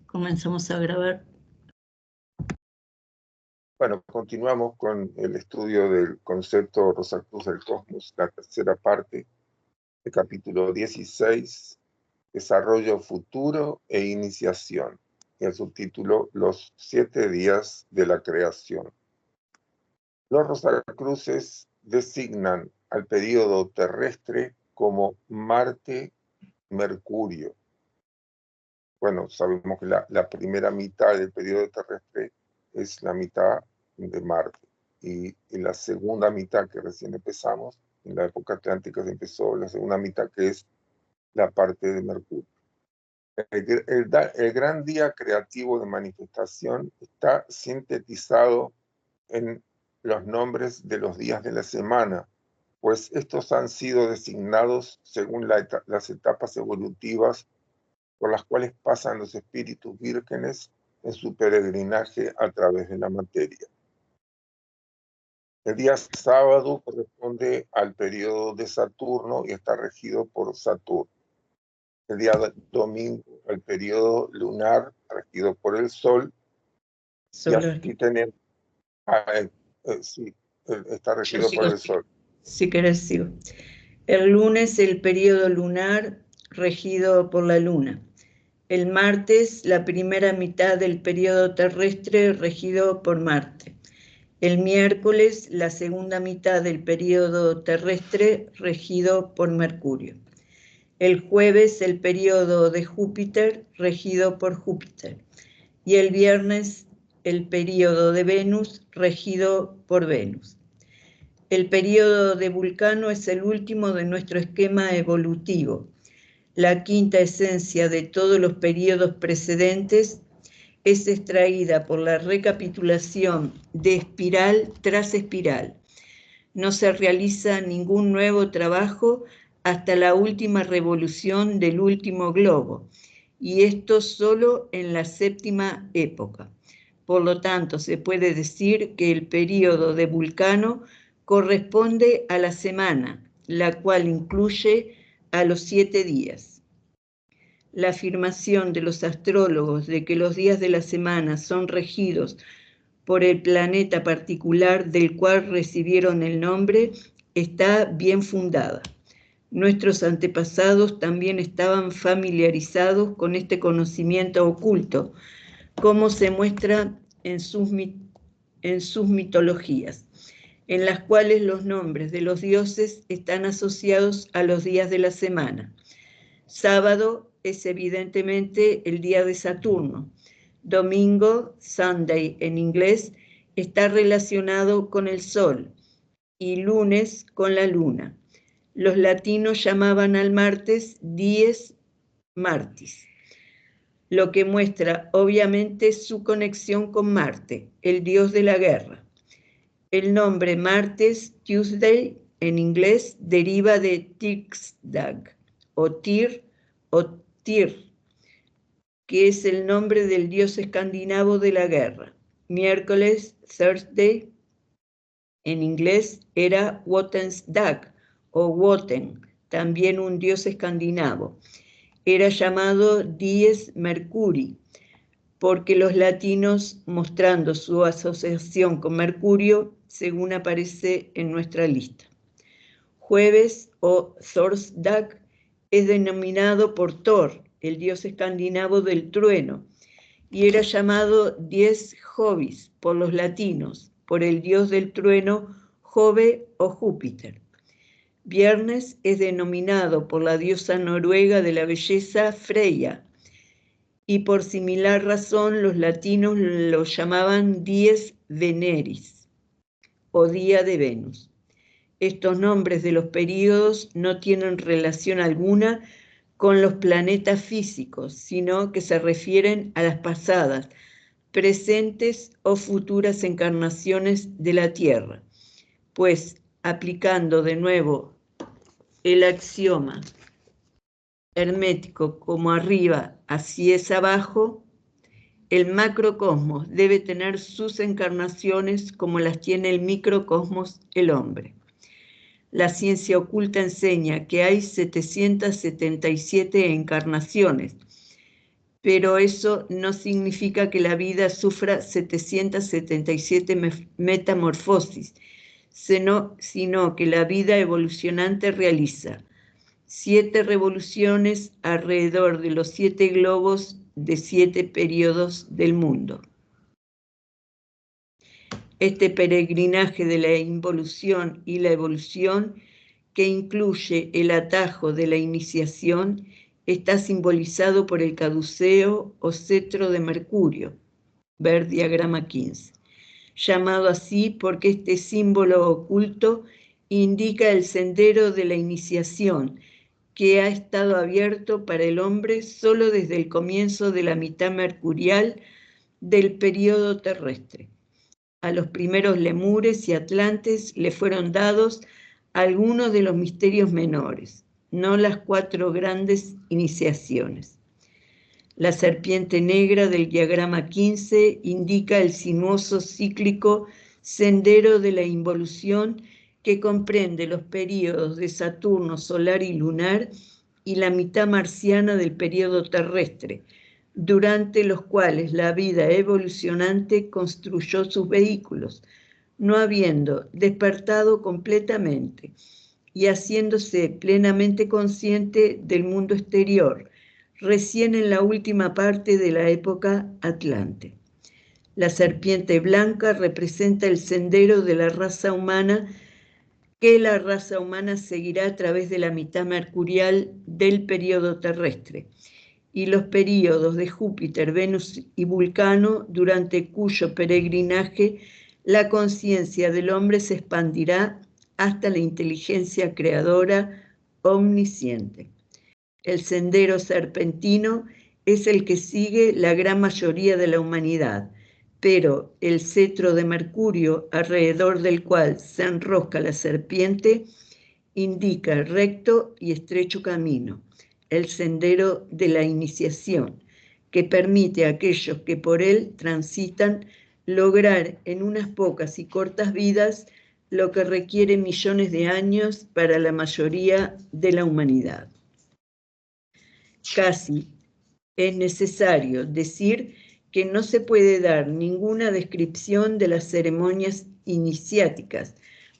Comenzamos a grabar. Bueno, continuamos con el estudio del concepto Rosacruz del Cosmos, la tercera parte del capítulo 16, Desarrollo Futuro e Iniciación, y el subtítulo Los 7 días de la creación. Los Rosacruces designan al período terrestre como Marte-Mercurio. Bueno, sabemos que la primera mitad del periodo terrestre es la mitad de Marte. Y en la segunda mitad que recién empezamos, en la época atlántica se empezó la segunda mitad, que es la parte de Mercurio. El gran día creativo de manifestación está sintetizado en los nombres de los días de la semana, pues estos han sido designados según las etapas evolutivas por las cuales pasan los espíritus vírgenes en su peregrinaje a través de la materia. El día sábado corresponde al periodo de Saturno y está regido por Saturno. El día domingo al periodo lunar regido por el Sol. Solar. Y tenemos, sí, está regido por el Sol. Si querés, sigo. El lunes el periodo lunar regido por la luna. El martes la primera mitad del periodo terrestre regido por Marte. El miércoles la segunda mitad del periodo terrestre regido por Mercurio. El jueves el periodo de Júpiter regido por Júpiter. Y el viernes el periodo de Venus regido por Venus. El periodo de Vulcano es el último de nuestro esquema evolutivo. La quinta esencia de todos los periodos precedentes es extraída por la recapitulación de espiral tras espiral. No se realiza ningún nuevo trabajo hasta la última revolución del último globo, y esto solo en la séptima época. Por lo tanto, se puede decir que el período de Vulcano corresponde a la semana, la cual incluye a los 7 días. La afirmación de los astrólogos de que los días de la semana son regidos por el planeta particular del cual recibieron el nombre está bien fundada. Nuestros antepasados también estaban familiarizados con este conocimiento oculto, como se muestra en sus mitologías, en las cuales los nombres de los dioses están asociados a los días de la semana. Sábado es evidentemente el día de Saturno. Domingo, Sunday en inglés, está relacionado con el Sol y lunes con la Luna. Los latinos llamaban al martes dies martis, lo que muestra obviamente su conexión con Marte, el dios de la guerra. El nombre martes, Tuesday, en inglés, deriva de Tirksdag, o Tyr, que es el nombre del dios escandinavo de la guerra. Miércoles, Thursday, en inglés, era Wotensdag, o Woten, también un dios escandinavo. Era llamado Dies Mercuri, porque los latinos, mostrando su asociación con Mercurio, según aparece en nuestra lista. Jueves, o Thorsdag, es denominado por Thor, el dios escandinavo del trueno, y era llamado Dies Jovis por los latinos, por el dios del trueno Jove o Júpiter. Viernes es denominado por la diosa noruega de la belleza Freya, y por similar razón los latinos lo llamaban Dies Veneris, o Día de Venus. Estos nombres de los períodos no tienen relación alguna con los planetas físicos, sino que se refieren a las pasadas, presentes o futuras encarnaciones de la Tierra, pues aplicando de nuevo el axioma hermético como arriba, así es abajo, el macrocosmos debe tener sus encarnaciones como las tiene el microcosmos, el hombre. La ciencia oculta enseña que hay 777 encarnaciones, pero eso no significa que la vida sufra 777 metamorfosis, sino que la vida evolucionante realiza 7 revoluciones alrededor de los 7 globos de 7 periodos del mundo. Este peregrinaje de la involución y la evolución, que incluye el atajo de la iniciación, está simbolizado por el caduceo o cetro de Mercurio, ver diagrama 15, llamado así porque este símbolo oculto indica el sendero de la iniciación, que ha estado abierto para el hombre solo desde el comienzo de la mitad mercurial del período terrestre. A los primeros lemures y atlantes le fueron dados algunos de los misterios menores, no las 4 grandes iniciaciones. La serpiente negra del diagrama 15 indica el sinuoso cíclico sendero de la involución que comprende los períodos de Saturno solar y lunar y la mitad marciana del período terrestre, durante los cuales la vida evolucionante construyó sus vehículos, no habiendo despertado completamente y haciéndose plenamente consciente del mundo exterior, recién en la última parte de la época Atlante. La serpiente blanca representa el sendero de la raza humana que la raza humana seguirá a través de la mitad mercurial del período terrestre y los períodos de Júpiter, Venus y Vulcano, durante cuyo peregrinaje la conciencia del hombre se expandirá hasta la inteligencia creadora omnisciente. El sendero serpentino es el que sigue la gran mayoría de la humanidad, pero el cetro de Mercurio, alrededor del cual se enrosca la serpiente, indica el recto y estrecho camino, el sendero de la iniciación, que permite a aquellos que por él transitan lograr en unas pocas y cortas vidas lo que requiere millones de años para la mayoría de la humanidad. Casi es necesario decir que no se puede dar ninguna descripción de las ceremonias iniciáticas,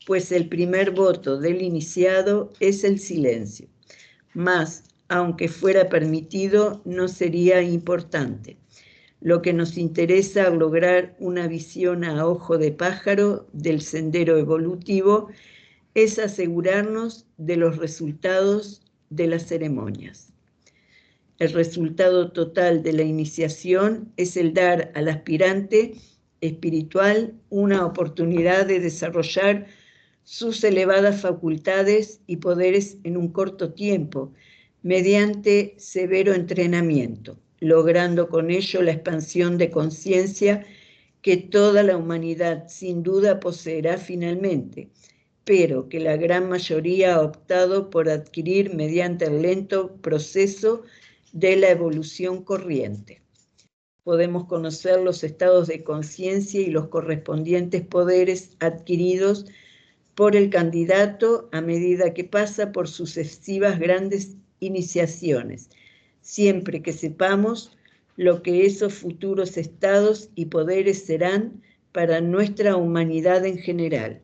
pues el primer voto del iniciado es el silencio. Mas, aunque fuera permitido, no sería importante. Lo que nos interesa es lograr una visión a ojo de pájaro del sendero evolutivo es asegurarnos de los resultados de las ceremonias. El resultado total de la iniciación es el dar al aspirante espiritual una oportunidad de desarrollar sus elevadas facultades y poderes en un corto tiempo, mediante severo entrenamiento, logrando con ello la expansión de conciencia que toda la humanidad sin duda poseerá finalmente, pero que la gran mayoría ha optado por adquirir mediante el lento proceso de la evolución corriente. Podemos conocer los estados de conciencia y los correspondientes poderes adquiridos por el candidato a medida que pasa por sucesivas grandes iniciaciones, siempre que sepamos lo que esos futuros estados y poderes serán para nuestra humanidad en general.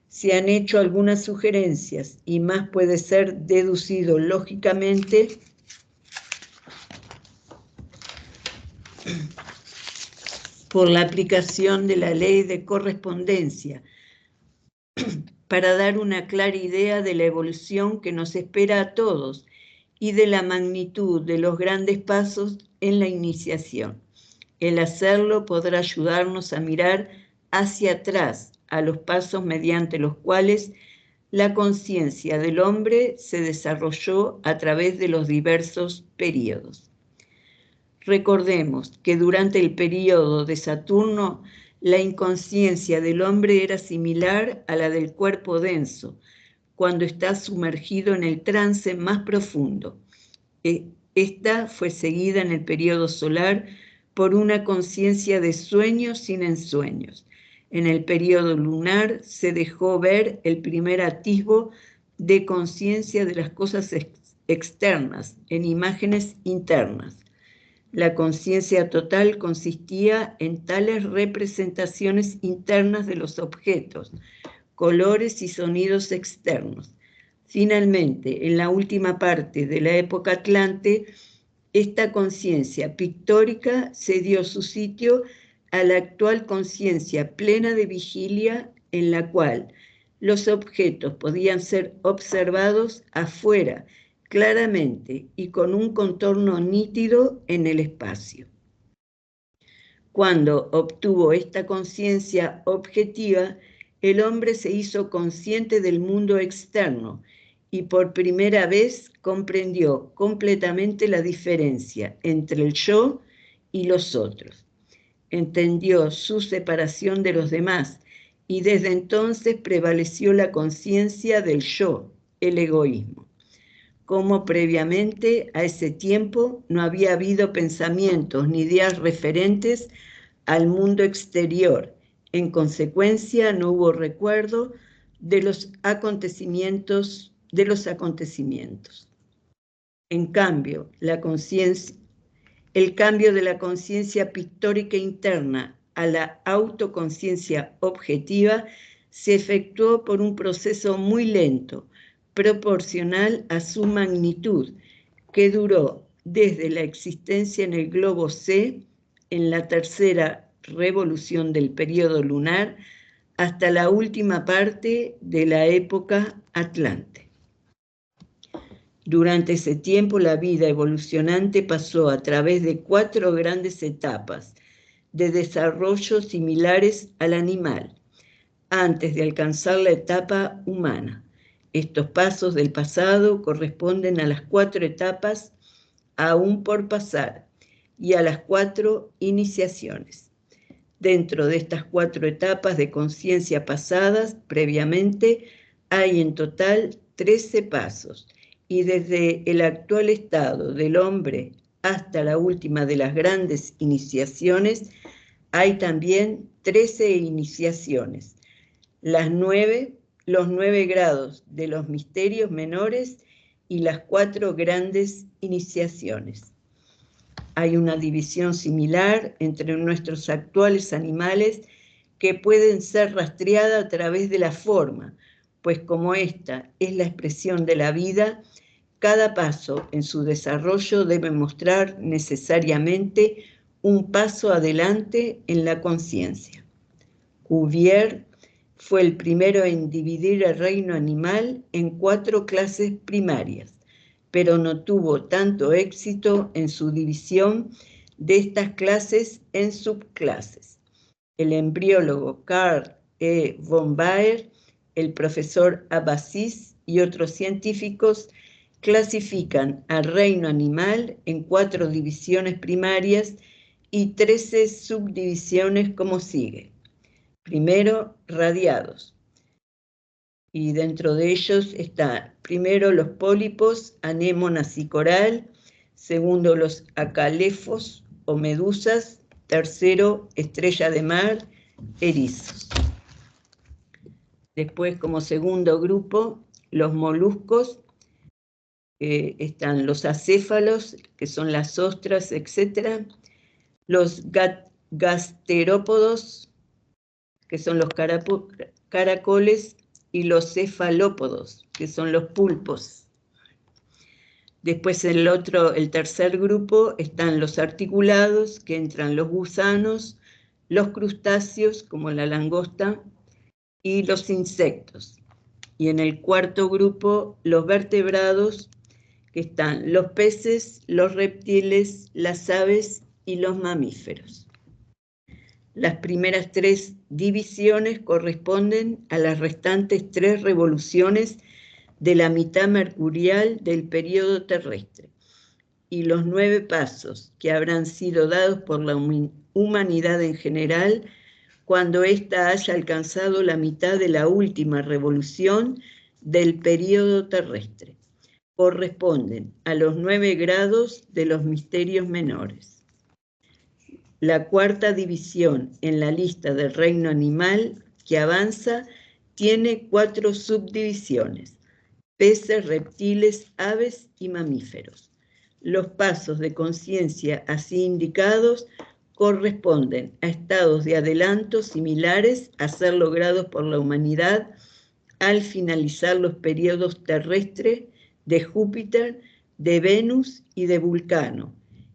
Se han hecho algunas sugerencias y más puede ser deducido lógicamente por la aplicación de la ley de correspondencia para dar una clara idea de la evolución que nos espera a todos y de la magnitud de los grandes pasos en la iniciación. El hacerlo podrá ayudarnos a mirar hacia atrás a los pasos mediante los cuales la conciencia del hombre se desarrolló a través de los diversos períodos. Recordemos que durante el período de Saturno, la inconsciencia del hombre era similar a la del cuerpo denso, cuando está sumergido en el trance más profundo. Esta fue seguida en el período solar por una conciencia de sueños sin ensueños. En el período lunar se dejó ver el primer atisbo de conciencia de las cosas externas en imágenes internas. La conciencia total consistía en tales representaciones internas de los objetos, colores y sonidos externos. Finalmente, en la última parte de la época Atlante, esta conciencia pictórica cedió su sitio a la actual conciencia plena de vigilia, en la cual los objetos podían ser observados afuera, claramente y con un contorno nítido en el espacio. Cuando obtuvo esta conciencia objetiva, el hombre se hizo consciente del mundo externo y por primera vez comprendió completamente la diferencia entre el yo y los otros. Entendió su separación de los demás y desde entonces prevaleció la conciencia del yo, el egoísmo. Como previamente a ese tiempo no había habido pensamientos ni ideas referentes al mundo exterior. En consecuencia, no hubo recuerdo de los acontecimientos. En cambio, el cambio de la conciencia pictórica interna a la autoconciencia objetiva se efectuó por un proceso muy lento, proporcional a su magnitud, que duró desde la existencia en el globo C, en la tercera revolución del periodo lunar, hasta la última parte de la época Atlante. Durante ese tiempo, la vida evolucionante pasó a través de 4 grandes etapas de desarrollo similares al animal, antes de alcanzar la etapa humana. Estos pasos del pasado corresponden a las 4 etapas aún por pasar y a las 4 iniciaciones. Dentro de estas 4 etapas de conciencia pasadas previamente, hay en total 13 pasos, y desde el actual estado del hombre hasta la última de las grandes iniciaciones, hay también 13 iniciaciones, los 9 grados de los misterios menores y las 4 grandes iniciaciones. Hay una división similar entre nuestros actuales animales que pueden ser rastreadas a través de la forma, pues como esta es la expresión de la vida, cada paso en su desarrollo debe mostrar necesariamente un paso adelante en la conciencia. Cuvier fue el primero en dividir el reino animal en 4 clases primarias, pero no tuvo tanto éxito en su división de estas clases en subclases. El embriólogo Carl E. von Baer, el profesor Abassis y otros científicos clasifican al reino animal en 4 divisiones primarias y 13 subdivisiones como sigue. Primero, radiados. Y dentro de ellos están primero los pólipos, anémonas y coral. Segundo, los acalefos o medusas. Tercero, estrella de mar, erizos. Después, como segundo grupo, los moluscos. Están los acéfalos, que son las ostras, etc. Los gasterópodos, que son los caracoles, y los cefalópodos, que son los pulpos. Después el tercer grupo están los articulados, que entran los gusanos, los crustáceos, como la langosta, y los insectos. Y en el cuarto grupo, los vertebrados, que están los peces, los reptiles, las aves y los mamíferos. Las primeras 3 divisiones corresponden a las restantes 3 revoluciones de la mitad mercurial del periodo terrestre y los 9 pasos que habrán sido dados por la humanidad en general cuando ésta haya alcanzado la mitad de la última revolución del periodo terrestre. Corresponden a los 9 grados de los misterios menores. La 4ª división en la lista del reino animal que avanza tiene 4 subdivisiones: peces, reptiles, aves y mamíferos. Los pasos de conciencia así indicados corresponden a estados de adelanto similares a ser logrados por la humanidad al finalizar los periodos terrestres de Júpiter, de Venus y de Vulcano,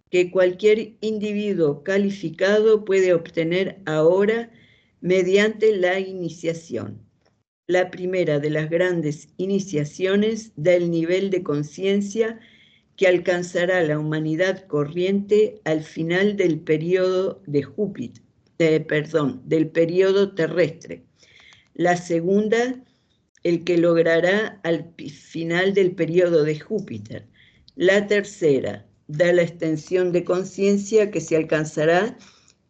que cualquier individuo calificado puede obtener ahora mediante la iniciación. La primera de las grandes iniciaciones da el nivel de conciencia que alcanzará la humanidad corriente al final del periodo de Júpiter, del periodo terrestre. La segunda, el que logrará al final del periodo de Júpiter. La tercera, da la extensión de conciencia que se alcanzará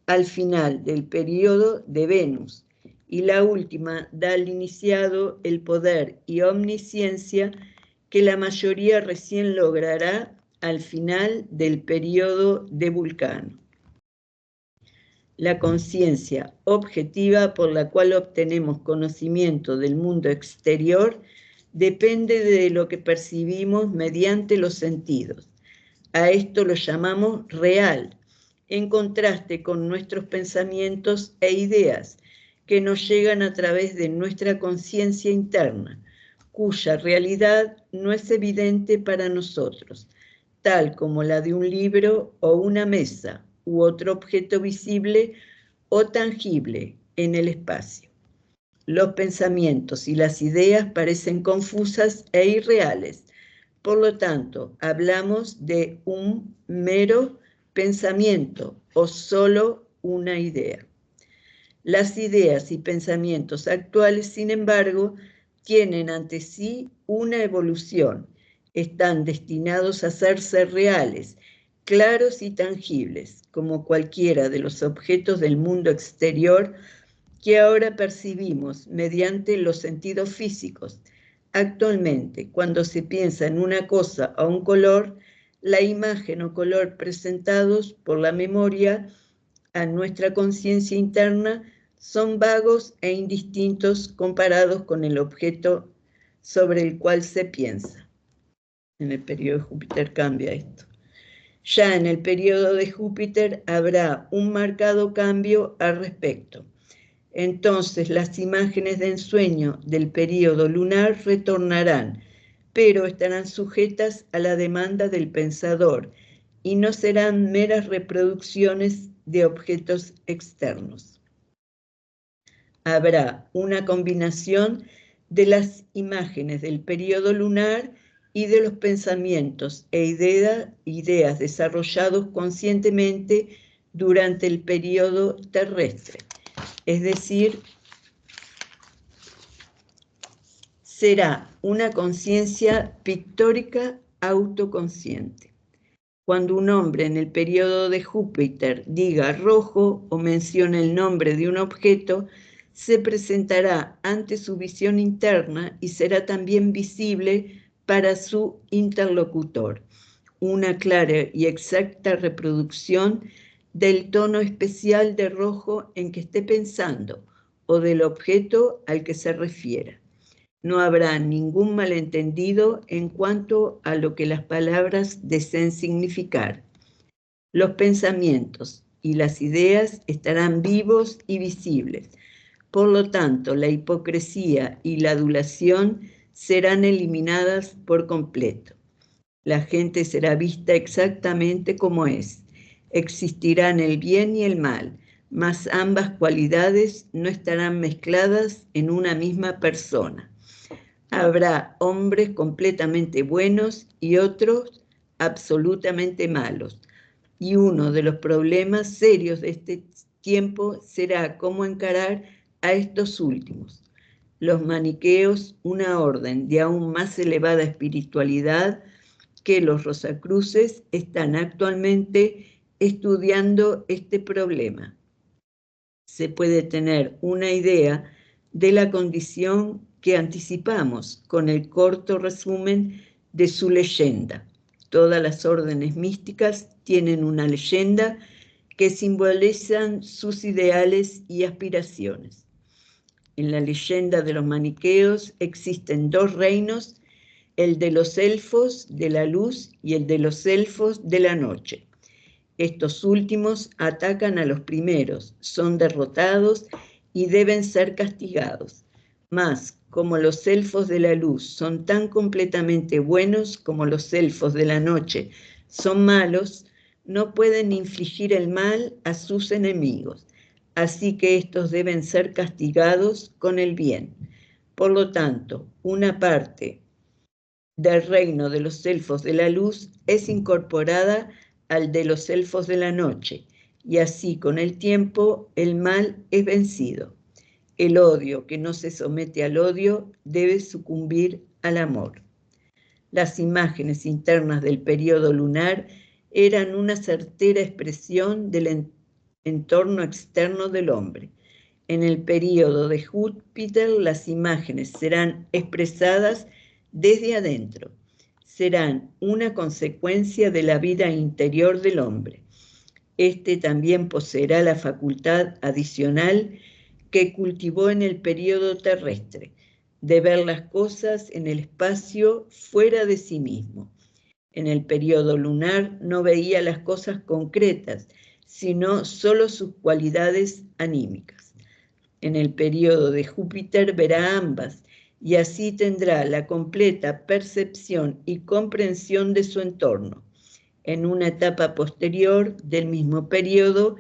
al final del periodo de Venus. Y la última, da al iniciado el poder y omnisciencia que la mayoría recién logrará al final del periodo de Vulcano. La conciencia objetiva por la cual obtenemos conocimiento del mundo exterior depende de lo que percibimos mediante los sentidos. A esto lo llamamos real, en contraste con nuestros pensamientos e ideas que nos llegan a través de nuestra conciencia interna, cuya realidad no es evidente para nosotros, tal como la de un libro o una mesa u otro objeto visible o tangible en el espacio. Los pensamientos y las ideas parecen confusas e irreales. Por lo tanto, hablamos de un mero pensamiento o solo una idea. Las ideas y pensamientos actuales, sin embargo, tienen ante sí una evolución. Están destinados a hacerse reales, claros y tangibles, como cualquiera de los objetos del mundo exterior que ahora percibimos mediante los sentidos físicos. Actualmente, cuando se piensa en una cosa o un color, la imagen o color presentados por la memoria a nuestra conciencia interna son vagos e indistintos comparados con el objeto sobre el cual se piensa. En el periodo de Júpiter cambia esto. Ya en el periodo de Júpiter habrá un marcado cambio al respecto. Entonces las imágenes de ensueño del periodo lunar retornarán, pero estarán sujetas a la demanda del pensador y no serán meras reproducciones de objetos externos. Habrá una combinación de las imágenes del periodo lunar y de los pensamientos e ideas desarrollados conscientemente durante el periodo terrestre. Es decir, será una conciencia pictórica autoconsciente. Cuando un hombre en el periodo de Júpiter diga rojo o mencione el nombre de un objeto, se presentará ante su visión interna y será también visible para su interlocutor. Una clara y exacta reproducción del tono especial de rojo en que esté pensando o del objeto al que se refiera. No habrá ningún malentendido en cuanto a lo que las palabras deseen significar. Los pensamientos y las ideas estarán vivos y visibles. Por lo tanto, la hipocresía y la adulación serán eliminadas por completo. La gente será vista exactamente como es. Existirán el bien y el mal, mas ambas cualidades no estarán mezcladas en una misma persona. Habrá hombres completamente buenos y otros absolutamente malos. Y uno de los problemas serios de este tiempo será cómo encarar a estos últimos. Los maniqueos, una orden de aún más elevada espiritualidad que los rosacruces, están actualmente estudiando este problema. Se puede tener una idea de la condición que anticipamos con el corto resumen de su leyenda. Todas las órdenes místicas tienen una leyenda que simbolizan sus ideales y aspiraciones. En la leyenda de los maniqueos existen dos reinos el de los elfos de la luz y el de los elfos de la noche. Estos últimos atacan a los primeros, son derrotados y deben ser castigados. Mas, como los elfos de la luz son tan completamente buenos como los elfos de la noche son malos, no pueden infligir el mal a sus enemigos. Así que estos deben ser castigados con el bien. Por lo tanto, una parte del reino de los elfos de la luz es incorporada al de los elfos de la noche, y así con el tiempo el mal es vencido. El odio que no se somete al odio debe sucumbir al amor. Las imágenes internas del periodo lunar eran una certera expresión del entorno externo del hombre. En el periodo de Júpiter, las imágenes serán expresadas desde adentro. Serán una consecuencia de la vida interior del hombre. Este también poseerá la facultad adicional que cultivó en el periodo terrestre, de ver las cosas en el espacio fuera de sí mismo. En el periodo lunar no veía las cosas concretas, sino solo sus cualidades anímicas. En el periodo de Júpiter verá ambas, y así tendrá la completa percepción y comprensión de su entorno. En una etapa posterior del mismo periodo,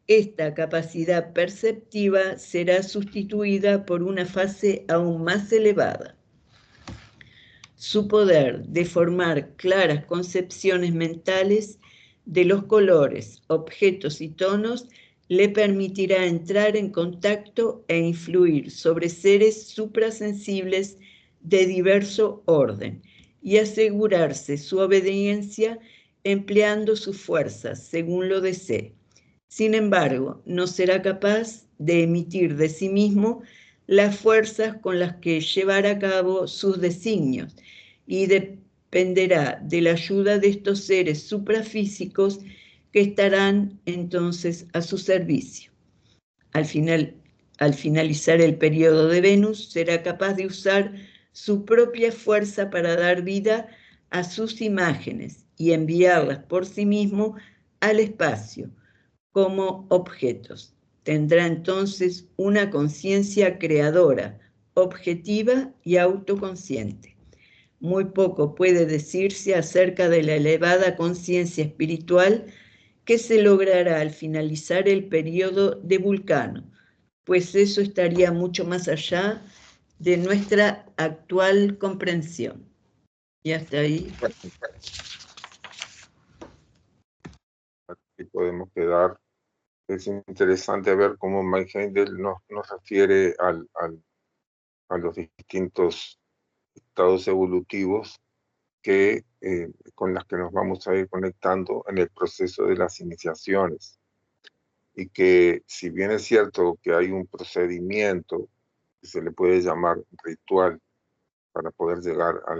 esta capacidad perceptiva será sustituida por una fase aún más elevada. Su poder de formar claras concepciones mentales de los colores, objetos y tonos le permitirá entrar en contacto e influir sobre seres suprasensibles de diverso orden y asegurarse su obediencia empleando sus fuerzas según lo desee. Sin embargo, no será capaz de emitir de sí mismo las fuerzas con las que llevar a cabo sus designios y dependerá de la ayuda de estos seres suprafísicos que estarán entonces a su servicio. Al finalizar el periodo de Venus, será capaz de usar su propia fuerza para dar vida a sus imágenes y enviarlas por sí mismo al espacio como objetos. Tendrá entonces una conciencia creadora, objetiva y autoconsciente. Muy poco puede decirse acerca de la elevada conciencia espiritual que se logrará al finalizar el periodo de Vulcano, pues eso estaría mucho más allá de nuestra actual comprensión. Y hasta ahí. Aquí podemos quedar. Es interesante ver cómo Mike Heindel nos refiere a los distintos estados evolutivos con las que nos vamos a ir conectando en el proceso de las iniciaciones. Y que si bien es cierto que hay un procedimiento que se le puede llamar ritual para poder llegar a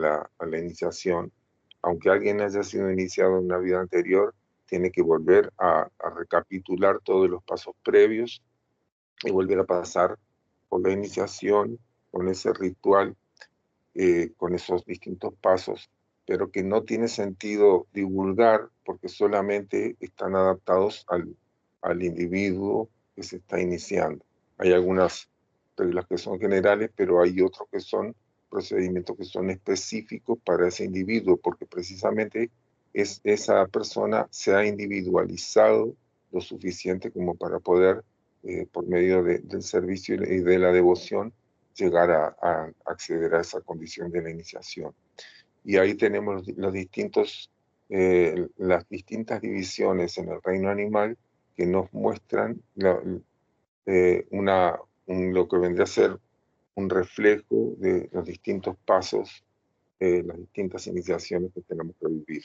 la iniciación, aunque alguien haya sido iniciado en una vida anterior, tiene que volver a recapitular todos los pasos previos y volver a pasar por la iniciación, con ese ritual, con esos distintos pasos, pero que no tiene sentido divulgar porque solamente están adaptados al individuo que se está iniciando. Hay algunas reglas que son generales, pero hay otros que son procedimientos que son específicos para ese individuo, porque precisamente esa persona se ha individualizado lo suficiente como para poder, por medio del servicio y de la devoción, llegar a acceder a esa condición de la iniciación. Y ahí tenemos las distintas divisiones en el reino animal que nos muestran lo que vendría a ser un reflejo de los distintos pasos, las distintas iniciaciones que tenemos que vivir.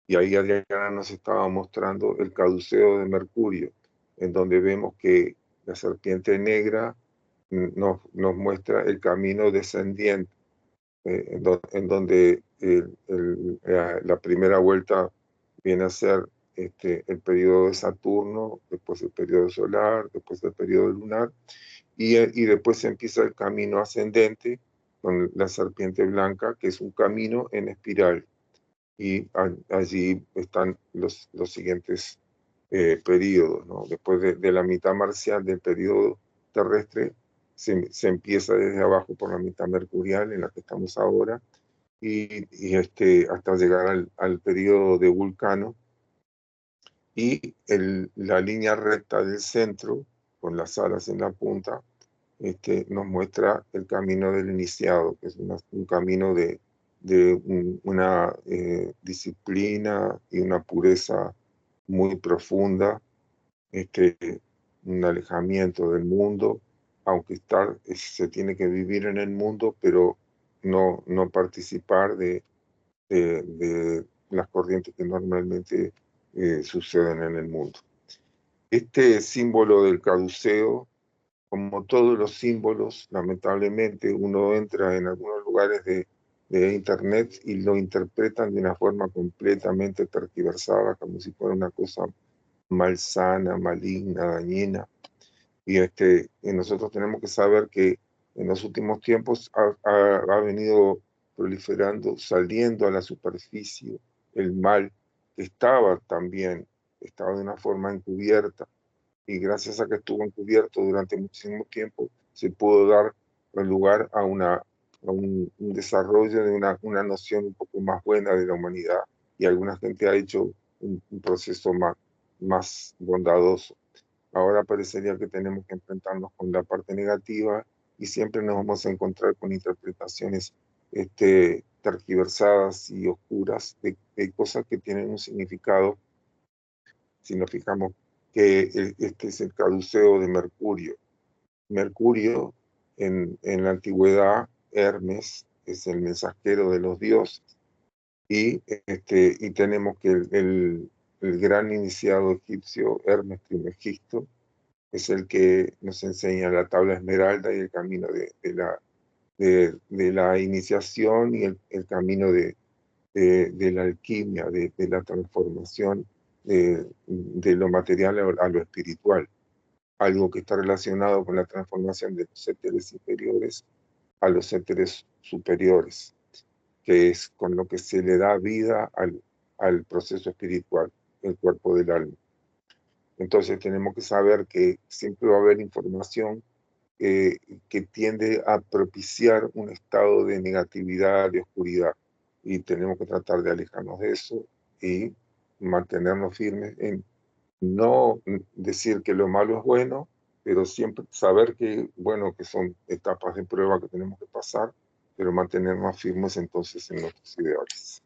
Y ahí Adriana nos estaba mostrando el caduceo de Mercurio, en donde vemos que la serpiente negra nos muestra el camino descendiente, en donde la primera vuelta viene a ser el periodo de Saturno, después el periodo solar, después el periodo lunar, y después empieza el camino ascendente, con la serpiente blanca, que es un camino en espiral. Y allí están los siguientes periodos, ¿no? Después de la mitad marcial del periodo terrestre, se empieza desde abajo por la mitad mercurial, en la que estamos ahora, y hasta llegar al periodo de Vulcano, y la línea recta del centro, con las alas en la punta, nos muestra el camino del iniciado, que es un camino de una disciplina y una pureza muy profunda, un alejamiento del mundo, aunque se tiene que vivir en el mundo, pero no participar de las corrientes que normalmente suceden en el mundo. Este símbolo del caduceo, como todos los símbolos, lamentablemente uno entra en algunos lugares de internet y lo interpretan de una forma completamente tergiversada, como si fuera una cosa malsana, maligna, dañina. Y nosotros tenemos que saber que en los últimos tiempos ha venido proliferando, saliendo a la superficie el mal que estaba de una forma encubierta, y gracias a que estuvo encubierto durante muchísimo tiempo, se pudo dar lugar a un desarrollo de una noción un poco más buena de la humanidad, y alguna gente ha hecho un proceso más bondadoso. Ahora parecería que tenemos que enfrentarnos con la parte negativa, y siempre nos vamos a encontrar con interpretaciones tergiversadas y oscuras de cosas que tienen un significado, si nos fijamos que este es el caduceo de Mercurio. Mercurio, en la antigüedad, Hermes es el mensajero de los dioses, y tenemos que el gran iniciado egipcio, Hermes Trismegisto, es el que nos enseña la tabla esmeralda y el camino de la iniciación, y el camino de la alquimia, de la transformación de lo material a lo espiritual, algo que está relacionado con la transformación de los éteres inferiores a los éteres superiores, que es con lo que se le da vida al proceso espiritual, el cuerpo del alma. Entonces tenemos que saber que siempre va a haber información que tiende a propiciar un estado de negatividad, de oscuridad, y tenemos que tratar de alejarnos de eso y mantenernos firmes en no decir que lo malo es bueno, pero siempre saber que son etapas de prueba que tenemos que pasar, pero mantenernos firmes entonces en nuestros ideales.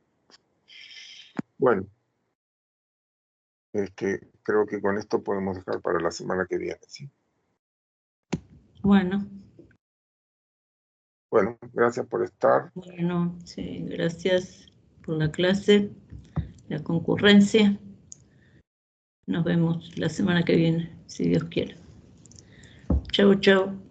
Bueno, creo que con esto podemos dejar para la semana que viene, ¿sí? Bueno. Bueno, gracias por estar. Bueno, sí, gracias por la clase, la concurrencia. Nos vemos la semana que viene, si Dios quiere. Chau, chau.